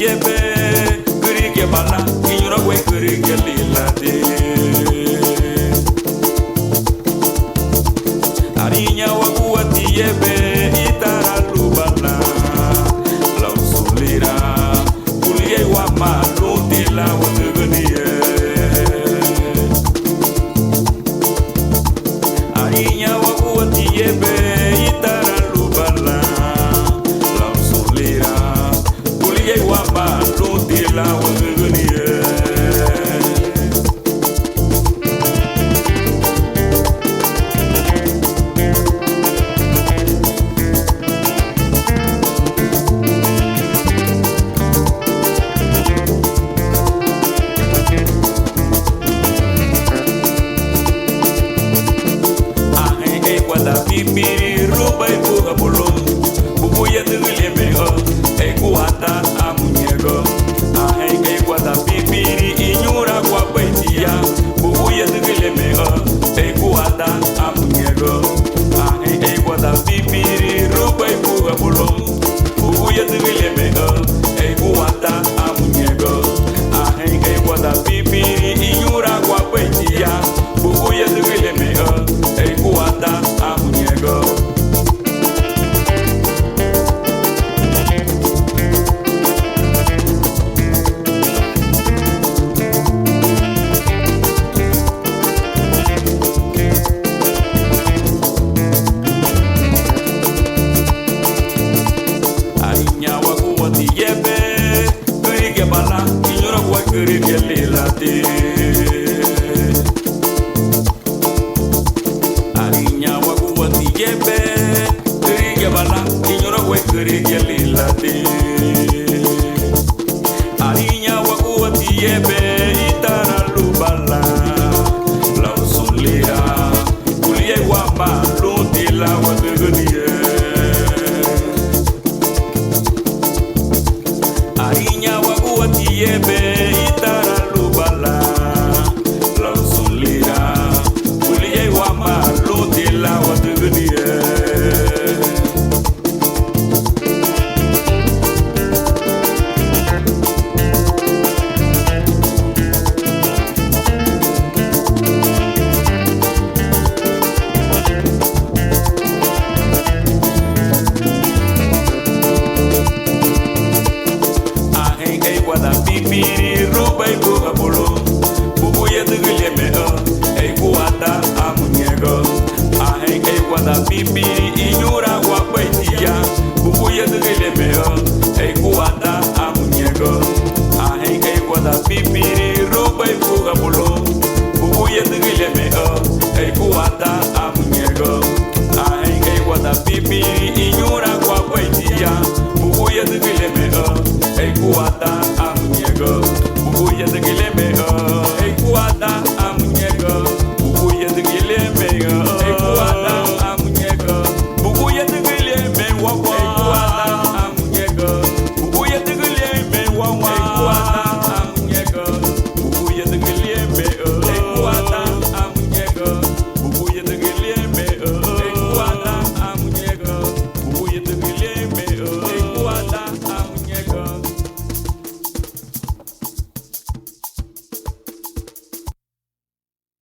yebe Kurige bala Inyura we kurige lilade Arinya wakuati yebe Itara lubala Lau sulira Kulie wa malu Tila watuguniye Arinya wakuati yebe Itara lubala Lau sulira Kulie wa malu Tila watuguniye Bibiri rubai buka bulum bubuya tugile mego kuata amunyego kuata bibiri inyura kwa baitia bubuya tugile mego kuata amunyego kuata bibiri rubai buka bulum bubuya tugile mego kuata amunyego kuata bibiri inyura kwa baitia bubuya tugile mego kuata amunyego Arinya wakuwati yebe Kurige bala Inyura kwa kurige lilate Arinya wakuwati yebe Kurige bala Inyura kwa kurige lilate Arinya wakuwati yebe Itara lubala Lau sulira Kulie wa malu Tila watuguniye Arinya wakuwati yebe Itara lubala Lau sulira Kulie wa malu Tila watuguniye Bibiri rubai buka bulum bubuya tugile mego kuata amunyego kuata bibiri